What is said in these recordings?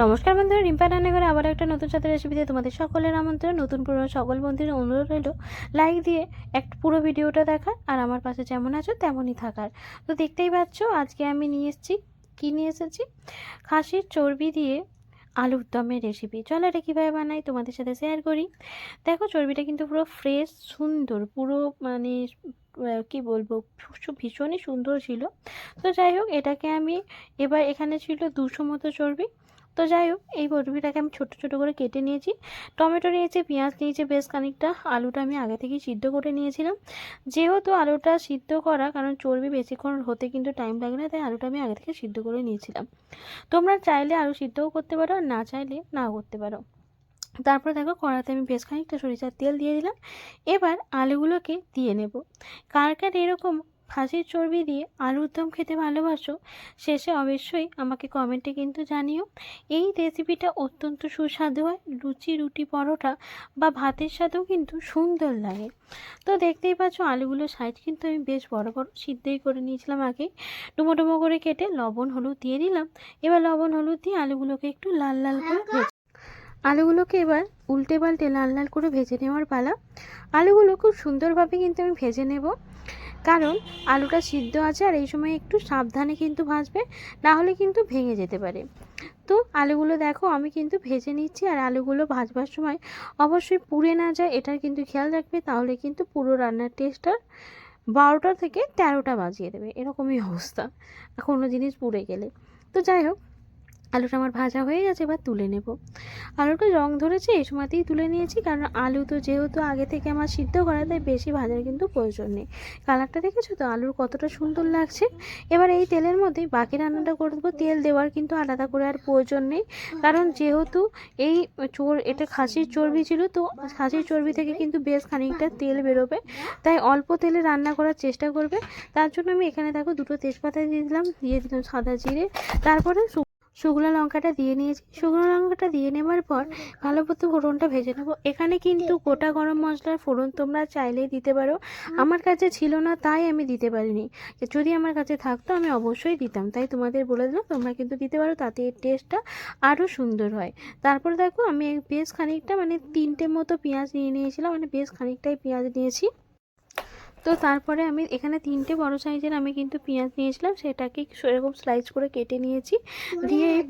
নমস্কার বন্ধুরা, রিম্পা রান্নাঘরে আবার একটা নতুন স্বাদের রেসিপিতে তোমাদের সকলের আমন্ত্রণ। নতুন পুরনো সকল বন্ধুদের অনুরোধ রইল লাইক দিয়ে একটা পুরো ভিডিওটা দেখার আর আমার পাশে যেমন আছো তেমনই থাকার। তো দেখতেই পাচ্ছ আজকে আমি নিয়ে এসেছি খাসির চর্বি দিয়ে আলুর দমের রেসিপি। চলো এটা কীভাবে বানাই তোমাদের সাথে শেয়ার করি। দেখো চর্বিটা কিন্তু পুরো ফ্রেশ সুন্দর, পুরো মানে কি বলবো, ভীষণই সুন্দর ছিল। তো যাই হোক, এটাকে আমি এবার এখানে ছিল 200 মতো চর্বি। তো যাই হোক, এই চর্বিটাকে আমি ছোট ছোট করে কেটে নিয়েছি। টমেটো নিয়েছি, পেঁয়াজ নিয়েছি বেশ খানিকটা, আলুটা আমি আগে থেকেই সিদ্ধ করে নিয়েছিলাম। যেহেতু আলুটা সিদ্ধ করা, কারণ চর্বি বেশিক্ষণ হতে কিন্তু টাইম লাগে না, তাই আলুটা আমি আগে থেকে সিদ্ধ করে নিয়েছিলাম। তোমরা চাইলে আলু সিদ্ধও করতে পারো, আর না চাইলে নাও করতে পারো। তারপরে দেখো কড়াতে আমি বেশ খানিকটা সরিষার তেল দিয়ে দিলাম। এবার আলুগুলোকে দিয়ে নেব। কার কার এরকম খাসির চর্বি দিয়ে আলুর দম খেতে ভালোবাসো, শেষে অবশ্যই আমাকে কমেন্টে কিন্তু জানিও। এই রেসিপিটা অত্যন্ত সুস্বাদু হয়, লুচি, রুটি, পরোটা বা ভাতের সাথেও কিন্তু সুন্দর লাগে। তো দেখতেই পাচ্ছ আলুগুলোর সাইজ কিন্তু আমি বেশ বড় বড় সিদ্ধই করে নিয়েছিলাম আগে। ডুমো ডুমো করে কেটে লবণ হলুদ দিয়ে দিলাম। এবার লবণ হলুদ দিয়ে আলুগুলোকে একটু লাল লাল করে আলুগুলোকে এবার উল্টে পাল্টে লাল লাল করে ভেজে নেওয়ার পালা। আলুগুলো খুব সুন্দরভাবে কিন্তু আমি ভেজে নেব, কারণ আলুটা সিদ্ধ আছে আর এই সময় একটু সাবধানে কিন্তু ভাজবে, না হলে কিন্তু ভেঙে যেতে পারে। তো আলুগুলো দেখো আমি কিন্তু ভেজে নিচ্ছি, আর আলুগুলো ভাজবার সময় অবশ্যই পুড়ে না যায় এটার কিন্তু খেয়াল রাখবে, তাহলে কিন্তু পুরো রান্নার টেস্টটা 12টা থেকে 13টা বাজিয়ে দেবে, এরকমই অবস্থা কোনো জিনিস পুড়ে গেলে। তো যাই হোক, আলুটা আমার ভাজা হয়ে গেছে, এবার তুলে নেব। আলুটা রং ধরেছে এই সময়তেই তুলে নিয়েছি, কারণ আলু তো যেহেতু আগে থেকে আমার সিদ্ধ করা, তাই বেশি ভাজার কিন্তু প্রয়োজন নেই। কালারটা দেখেছো তো আলুর কতটা সুন্দর লাগছে। এবার এই তেলের মধ্যেই বাকি রান্নাটা করে দেবো। তেল দেওয়ার কিন্তু আলাদা করে আর প্রয়োজন নেই, কারণ যেহেতু এই এটা খাসির চর্বি ছিল, তো খাসির চর্বি থেকে কিন্তু বেশ খানিকটা তেল বেরোবে, তাই অল্প তেলে রান্না করার চেষ্টা করবে। তার জন্য আমি এখানে দেখো 2টো তেজপাতা দিয়ে দিলাম সাদা জিরে, তারপরে শুকনো লঙ্কাটা দিয়ে নিয়েছি। শুকনো লঙ্কাটা দিয়ে নেবার পর ভালো মতো ফোড়নটা ভেজে নেবো। এখানে কিন্তু গোটা গরম মশলার ফোড়ন তোমরা চাইলেই দিতে পারো, আমার কাছে ছিল না তাই আমি দিতে পারিনি। যদি আমার কাছে থাকতো আমি অবশ্যই দিতাম, তাই তোমাদের বলে দিলাম তোমরা কিন্তু দিতে পারো, তাতে এর টেস্টটা আরও সুন্দর হয়। তারপর দেখো আমি বেশ খানিকটা মানে 3টে মতো পেঁয়াজ নিয়ে নিয়েছিলাম, মানে বেশ খানিকটাই পেঁয়াজ নিয়েছি। তো তারপরে আমি এখানে 3টে বড় সাইজের আমি কিন্তু পেঁয়াজ নিয়েছিলাম, সেটাকে সেরকম স্লাইস করে কেটে নিয়েছি। দিয়ে এই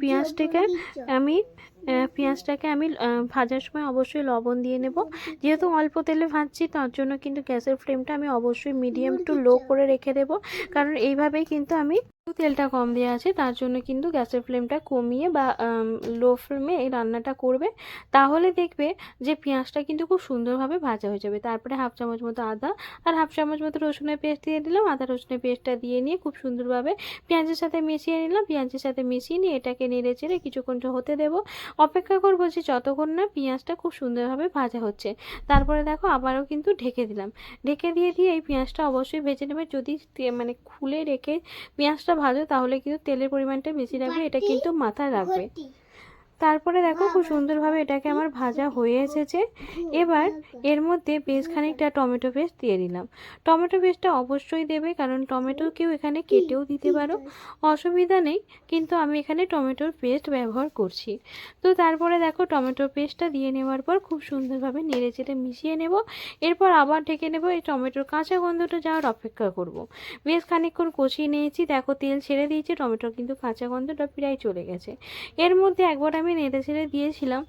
পেঁয়াজটাকে আমি ভাজার সময় অবশ্যই লবণ দিয়ে নেব। যেহেতু অল্প তেলে ভাজছি, তার জন্য কিন্তু গ্যাসের ফ্লেমটা আমি অবশ্যই মিডিয়াম টু লো করে রেখে দেব, কারণ এইভাবেই কিন্তু আমি তেলটা কম দেওয়া আছে, তার জন্য কিন্তু গ্যাসের ফ্লেমটা কমিয়ে বা লো ফ্লেমে এই রান্নাটা করবে। তাহলে দেখবে যে পেঁয়াজটা কিন্তু খুব সুন্দরভাবে ভাজা হয়ে যাবে। তারপরে 1/2 চামচ মতো আদা আর 1/2 চামচ মতো রসুনের পেস্ট দিয়ে দিলাম। আদা রসুনের পেস্টটা দিয়ে নিয়ে খুব সুন্দরভাবে পেঁয়াজের সাথে মিশিয়ে নিলাম। পেঁয়াজের সাথে মিশিয়ে নিয়ে এটাকে নেড়ে চেড়ে কিছুক্ষণ হতে দেবো। অপেক্ষা করবো যে যতক্ষণ না পেঁয়াজটা খুব সুন্দরভাবে ভাজা হচ্ছে। তারপরে দেখো আবারও কিন্তু ঢেকে দিলাম। ঢেকে দিয়ে এই পেঁয়াজটা অবশ্যই ভেজে নেবে। যদি মানে খুলে রেখে পেঁয়াজটা ভাজো তাহলে কিন্তু তেলের পরিমাণটা বেশি রাখবে, এটা কিন্তু মাথায় রাখবে। তারপরে দেখো খুব সুন্দরভাবে এটাকে আমার ভাজা হয়ে এসেছে। এবার এর মধ্যে বেশ খানিকটা টমেটো পেস্ট দিয়ে দিলাম। টমেটো পেস্টটা অবশ্যই দেবে, কারণ টমেটোকেও এখানে কেটেও দিতে পারো, অসুবিধা নেই, কিন্তু আমি এখানে টমেটোর পেস্ট ব্যবহার করছি। তো তারপরে দেখো টমেটোর পেস্টটা দিয়ে নেওয়ার পর খুব সুন্দরভাবে নেড়ে চেড়ে মিশিয়ে নেব। এরপর আবার ঢেকে নেব, এই টমেটোর কাঁচা গন্ধটা যাওয়ার অপেক্ষা করব। বেশ খানিকক্ষণ কষিয়ে নিয়েছি, দেখো তেল ছেড়ে দিয়েছে, টমেটোর কিন্তু কাঁচা গন্ধটা প্রায় চলে গেছে। এর মধ্যে একবার আমি নেড়ে ছেড়ে দিয়েছিলাম,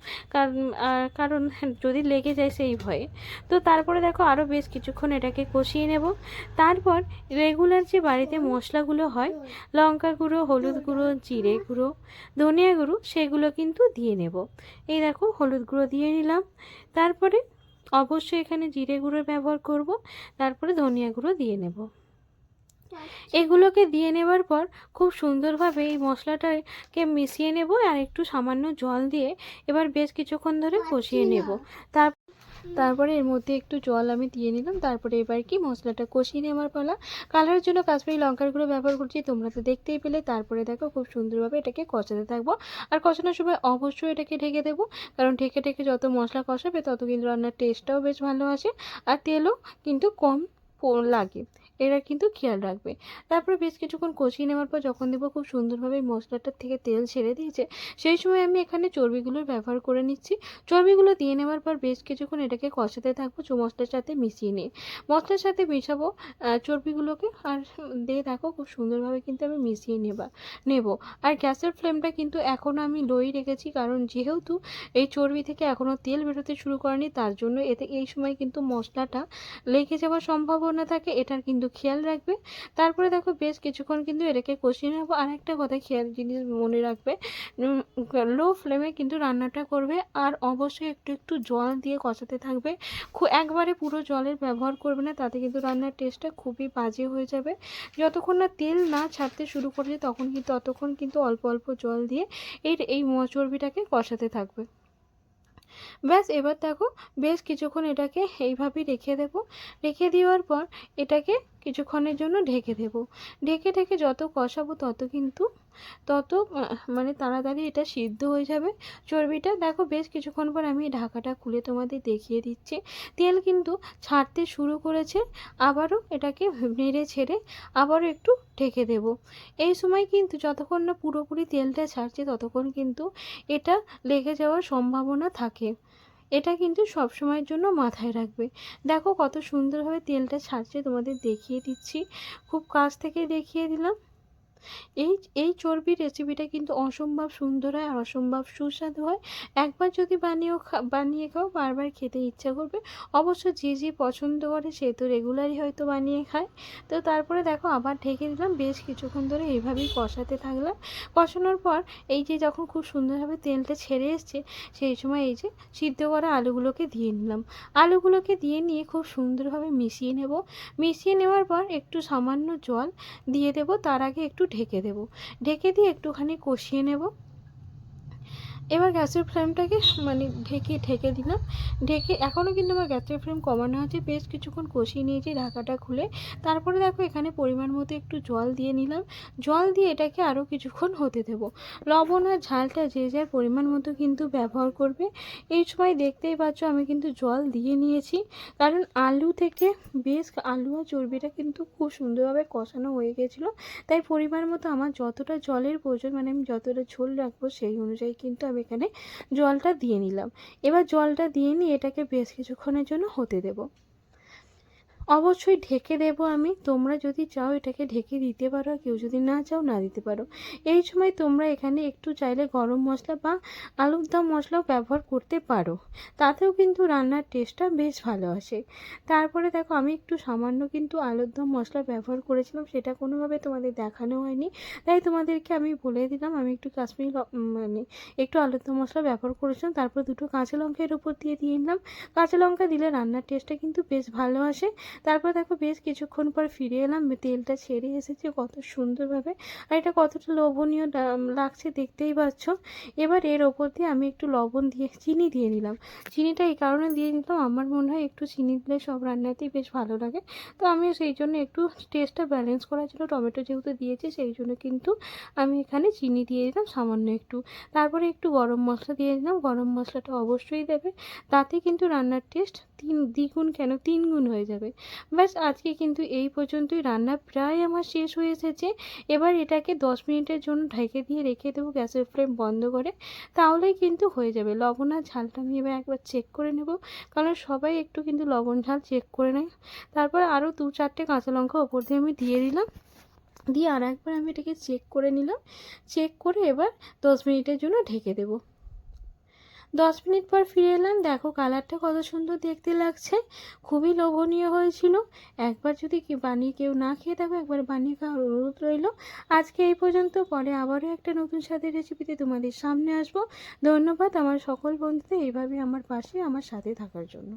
কারণ যদি লেগে যায় সেই ভয়ে। তো তারপরে দেখো আরও বেশ কিছুক্ষণ এটাকে কষিয়ে নেব। তারপর রেগুলার যে বাড়িতে মশলাগুলো হয়, লঙ্কা গুঁড়ো, হলুদ গুঁড়ো, জিরে গুঁড়ো, ধনিয়া গুঁড়ো, সেগুলো কিন্তু দিয়ে নেব। এই দেখো হলুদ গুঁড়ো দিয়ে নিলাম, তারপরে অবশ্যই এখানে জিরে গুঁড়োর ব্যবহার করব, তারপরে ধনিয়া গুঁড়ো দিয়ে নেব। এগুলোকে দিয়ে নেবার পর খুব সুন্দরভাবে এই মশলাটাকে মিশিয়ে নেব, আর একটু সামান্য জল দিয়ে এবার বেশ কিছুক্ষণ ধরে কষিয়ে নেব। তারপরে এর মধ্যে একটু জল আমি দিয়ে নিলাম। তারপরে এবার কি মশলাটা কষিয়ে নেওয়ার পালা। কালারের জন্য কাশ্মীরি লঙ্কার গুঁড়ো ব্যবহার করছি, তোমরা তো দেখতেই পেলে। তারপরে দেখো খুব সুন্দরভাবে এটাকে কষাতে থাকবো, আর কষানোর সময় অবশ্যই এটাকে ঢেকে দেবো, কারণ ঢেকে ঢেকে যত মশলা কষাবে তত কিন্তু রান্নার টেস্টটাও বেশ ভালো আসে, আর তেলও কিন্তু কম লাগে। এরা কিন্তু খেয়াল রাখবে। তারপরে বেশ কিছুক্ষণ কষিয়ে নেওয়ার পর যখন দেখবো খুব সুন্দরভাবে মশলাটার থেকে তেল ছেড়ে দিয়েছে, সেই সময় আমি এখানে চর্বিগুলোর ব্যবহার করে নিচ্ছি। চর্বিগুলো দিয়ে নেওয়ার পর বেশ কিছুক্ষণ এটাকে কষাতে থাকবো মশলার সাথে মিশিয়ে নিয়ে। মশলার সাথে মেশাবো চর্বিগুলোকে, আর দিয়ে দেখো খুব সুন্দরভাবে কিন্তু আমি মিশিয়ে নেব। আর গ্যাসের ফ্লেমটা কিন্তু এখনও আমি লোই রেখেছি, কারণ যেহেতু এই চর্বি থেকে এখনও তেল বেরোতে শুরু করেনি, তার জন্য এতে এই সময় কিন্তু মশলাটা লেগে যাওয়ার সম্ভাবনা থাকে, এটার কিন্তু খেয়াল রাখবে। তারপরে দেখো বেশ কিছুক্ষণ কিন্তু এটাকে কষিয়ে নেবো। আর একটা কথা খেয়াল জিনিস মনে রাখবে, লো ফ্লেমে কিন্তু রান্নাটা করবে, আর অবশ্যই একটু একটু জল দিয়ে কষাতে থাকবে। একবারে পুরো জলের ব্যবহার করবে না, তাতে কিন্তু রান্নার টেস্টটা খুবই বাজে হয়ে যাবে। যতক্ষণ না তেল না ছাড়তে শুরু করছে ততক্ষণ কিন্তু অল্প অল্প জল দিয়ে এই চর্বিটাকে কষাতে থাকবে। ব্যাস, এবার দেখো বেশ কিছুক্ষণ এটাকে এইভাবেই রেখে দেওয়ার পর এটাকে কিছুক্ষণের জন্য ঢেকে দেবো। ঢেকে যত কষাবো তত মানে তাড়াতাড়ি এটা সিদ্ধ হয়ে যাবে চর্বিটা। দেখো বেশ কিছুক্ষণ পর আমি ঢাকাটা খুলে তোমাদের দেখিয়ে দিচ্ছি। তেল কিন্তু ছাড়তে শুরু করেছে, আবারও এটাকে নেড়ে ছেড়ে আবারও একটু ঢেকে দেব। এই সময় কিন্তু যতক্ষণ না পুরোপুরি তেলটা ছাড়ছে ততক্ষণ কিন্তু এটা লেগে যাওয়ার সম্ভাবনা থাকে। এটা কিন্তু সব সময়ের জন্য মাথায় রাখবে। দেখো কত সুন্দরভাবে তেলটা ছাড়ছে, তোমাদের দেখিয়ে দিচ্ছি, খুব কাছ থেকে দেখিয়ে দিলাম। এই চর্বির রেসিপিটা কিন্তু অসম্ভব সুন্দর হয় আর অসম্ভব সুস্বাদু হয়। একবার যদি বানিয়ে খাও বারবার খেতে ইচ্ছা করবে। অবশ্য যে পছন্দ করে সে তো রেগুলারই হয়তো বানিয়ে খায়। তো তারপরে দেখো আবার ঢেকে দিলাম, বেশ কিছুক্ষণ ধরে এইভাবেই কষাতে থাকলাম। কষানোর পর এই যে যখন খুব সুন্দরভাবে তেলটা ছেড়ে এসছে, সেই সময় এই যে সিদ্ধ করা আলুগুলোকে দিয়ে নিলাম। আলুগুলোকে দিয়ে নিয়ে খুব সুন্দরভাবে মিশিয়ে নেওয়ার পর একটু সামান্য জল দিয়ে দেব। তার আগে একটু ঢেকে দিয়ে একটুখানি কষিয়ে নেব। এবার গ্যাসের ফ্লেমটাকে মানে ঢেকে দিলাম। এখনও কিন্তু আমার গ্যাসের ফ্লেম কমানো আছে। বেশ কিছুক্ষণ কষিয়ে নিয়েছি ঢাকাটা খুলে। তারপরে দেখো এখানে পরিমাণ মতো একটু জল দিয়ে নিলাম। জল দিয়ে এটাকে আরও কিছুক্ষণ হতে দেব। লবণ আর ঝালটা যে যার পরিমাণ মতো কিন্তু ব্যবহার করবে। এই সময় দেখতেই পাচ্ছ আমি কিন্তু জল দিয়ে নিয়েছি, কারণ আলু আর চর্বিটা কিন্তু খুব সুন্দরভাবে কষানো হয়ে গেছিলো। তাই পরিমাণ মতো আমার যতটা জলের প্রয়োজন, মানে আমি যতটা ঝোল রাখবো সেই অনুযায়ী কিন্তু আমি এখানে জলটা দিয়ে নিলাম। এবার জলটা দিয়ে নিয়ে এটাকে বেশ কিছুক্ষণের জন্য হতে দেব। অবশ্যই ঢেকে দেবো আমি। তোমরা যদি চাও এটাকে ঢেকে দিতে পারো, কেউ যদি না চাও না দিতে পারো। এই সময় তোমরা এখানে একটু চাইলে গরম মশলা বা আলুর দম মশলাও ব্যবহার করতে পারো, তাতেও কিন্তু রান্নার টেস্টটা বেশ ভালো আসে। তারপরে দেখো আমি একটু সামান্য কিন্তু আলুর দম মশলা ব্যবহার করেছিলাম, সেটা কোনোভাবে তোমাদের দেখানো হয়নি, তাই তোমাদেরকে আমি বলে দিলাম। আমি একটু মানে একটু আলুর দম মশলা ব্যবহার করেছিলাম। তারপর দুটো কাঁচা লঙ্কা এর উপর দিয়ে নিলাম। কাঁচা লঙ্কা দিলে রান্নার টেস্টটা কিন্তু বেশ ভালো আসে। তারপর দেখো বেশ কিছুক্ষণ পর ফিরে এলাম, তেলটা ছেড়ে এসেছে কত সুন্দরভাবে, আর এটা কতটা লোভনীয় লাগছে দেখতেই পাচ্ছ। এবার এর ওপর দিয়ে আমি একটু চিনি দিয়ে নিলাম। চিনিটা এই কারণে দিয়ে নিলাম, আমার মনে হয় একটু চিনি দিলে সব রান্নাতেই বেশ ভালো লাগে। তো আমিও সেই জন্য একটু টেস্টটা ব্যালেন্স করার জন্য, টমেটো যেহেতু দিয়েছি সেই জন্য কিন্তু আমি এখানে চিনি দিয়ে দিলাম সামান্য একটু। তারপরে একটু গরম মশলা দিয়ে দিলাম। গরম মশলাটা অবশ্যই দেবে, তাতে কিন্তু রান্নার টেস্ট তিন গুণ হয়ে যাবে। ব্যাস, আজকে কিন্তু এই পর্যন্তই। রান্না প্রায় আমার শেষ হয়ে এসেছে। এবার এটাকে 10 মিনিটের জন্য ঢেকে দিয়ে রেখে দেবো গ্যাসের ফ্লেম বন্ধ করে, তাহলেই কিন্তু হয়ে যাবে। লবণ আর ঝালটা আমি এবার একবার চেক করে নেব, কারণ সবাই একটু কিন্তু লবণ ঝাল চেক করে নেয়। তারপর আরও 2-4টে কাঁচা লঙ্কা ওপর দিয়ে আমি দিয়ে দিলাম, দিয়ে আর একবার আমি এটাকে চেক করে নিলাম। চেক করে এবার 10 মিনিটের জন্য ঢেকে দেবো। 10 মিনিট পর ফিরে এলাম। দেখো কালারটা কত সুন্দর দেখতে লাগছে, খুবই লোভনীয় হয়েছিল। একবার যদি বানিয়ে কেউ না খেয়ে থাকো, একবার বানিয়ে খাওয়ার অনুরোধ রইল। আজকে এই পর্যন্ত, পরে আবারও একটা নতুন স্বাদের রেসিপিতে তোমাদের সামনে আসবো। ধন্যবাদ আমার সকল বন্ধুদের এইভাবে আমার পাশে আমার সাথে থাকার জন্য।